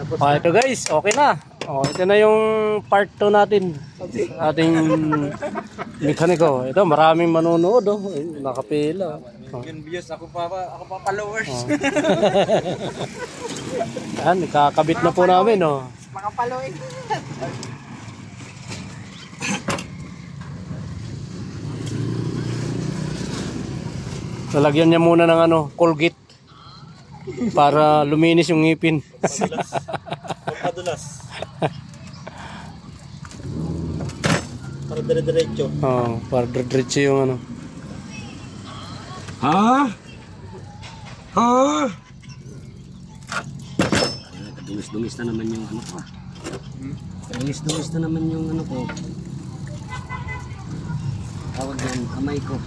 Oh, ito guys, okay na. Oh, ito na yung part 2 natin. Ating mekaniko. Ito, maraming manonood, oh. Nakapila. Oh. Yung views, ako pa followers. Oh. Yan, ikakabit na po namin, oh. Makapaloy. Lalagyan niya muna ng ano, Colgate para luminis yung ngipin. Padulas. Para dire-diretso. Oh, para diretso yung ano. Ha? Dumis-dumis na naman yung ano ko. Dumis-dumis na naman yung ano ko. Tawag yan, kamay ko.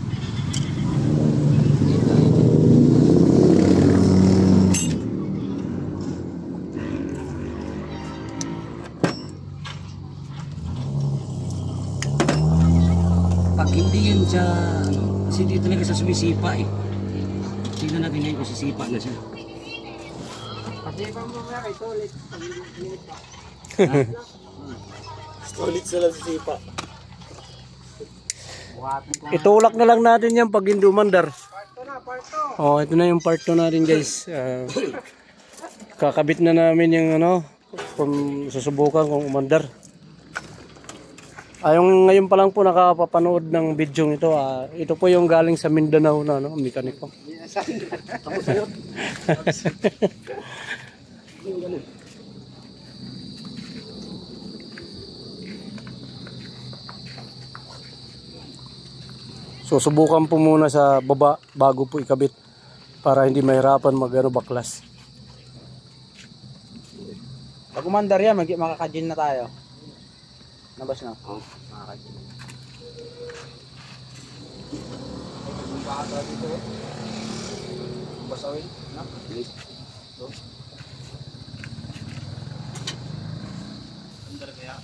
Pag hindi yun siya, ano, kasi dito talaga sa sumisipa eh. Tingnan natin ngayon kung sisipa na siya. Pag-iba mo mga kay Tolit. Tolit sila sa sipa. Itulak na lang natin yan pag hindi umandar. Oh, ito na yung part 2 natin guys. Kakabit na namin yung ano, kung susubukan kung umandar. Yung ngayon pa lang po nakapapanood ng video ito. Ito po yung galing sa Mindanao na ano, mekaniko. Tapos sa'yo. Susubukan po muna sa baba bago po ikabit para hindi mahirapan magano baklas. Pag umandar yan, makakajin na tayo. Nabas na? Oo, makakajin. Basawin? Na? Ito? Umandar kaya?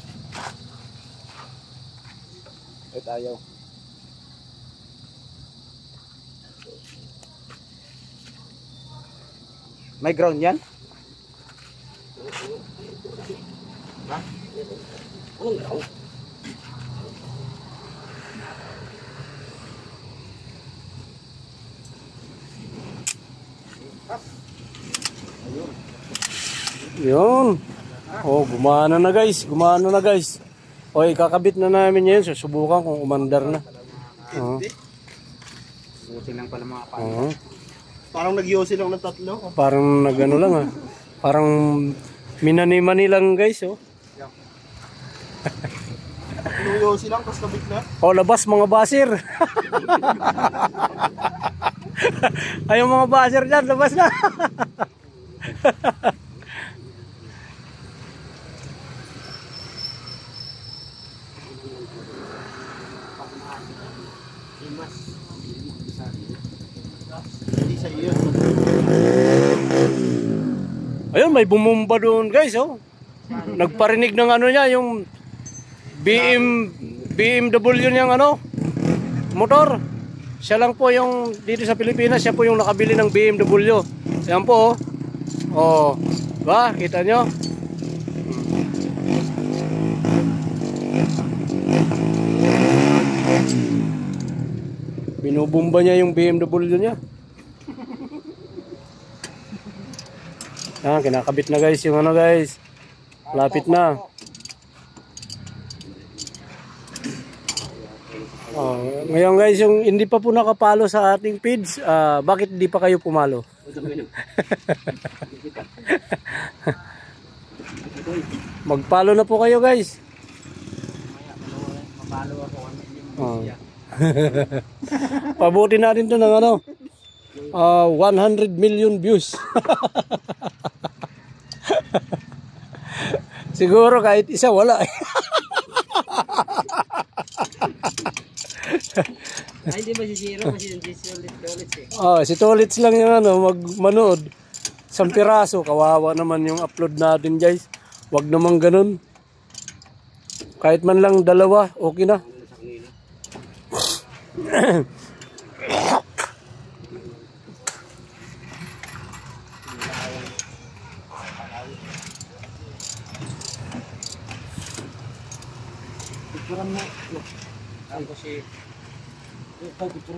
Ito ayaw. May ground yan? Ha? Anong ground? Yun. Oh, gumana na guys. Gumana na guys. O, ikakabit na namin yun. Susubukan kung umandar na. Buti lang pala mga paano. Oh. Parang nag-yosi lang ng tatlo. Parang nagano lang ah. Parang minani-mani lang guys oh. Nag-yosi lang, tapos kabit na. Oh, labas mga basir. Ay, mga basir dyan, labas na. Ayun, may bumumba doon guys oh. Nagparinig ng ano niya, yung BMW niyang ano, motor. Siya lang po yung dito sa Pilipinas, siya po yung nakabili ng BMW. Yan po oh. Oh, ba, kita nyo? Binubumba niya yung BMW niya. Kinakabit na guys yung ano guys. Lapit na. Ngayon guys, yung hindi pa po nakapalo sa ating page, bakit hindi pa kayo pumalo? Magpalo na po kayo guys. Pabuti natin to ng ano, 100 million views. Siguro kahit isa wala. Ay, hindi ba si Zero? Kasi si Tolits eh. Oh, si Tolits lang yung ano, magmanood. Isang piraso, kawawa naman yung upload natin guys. Wag naman ganun. Kahit man lang dalawa, okay na. picturean mo. Tapos si... Ikaw, picture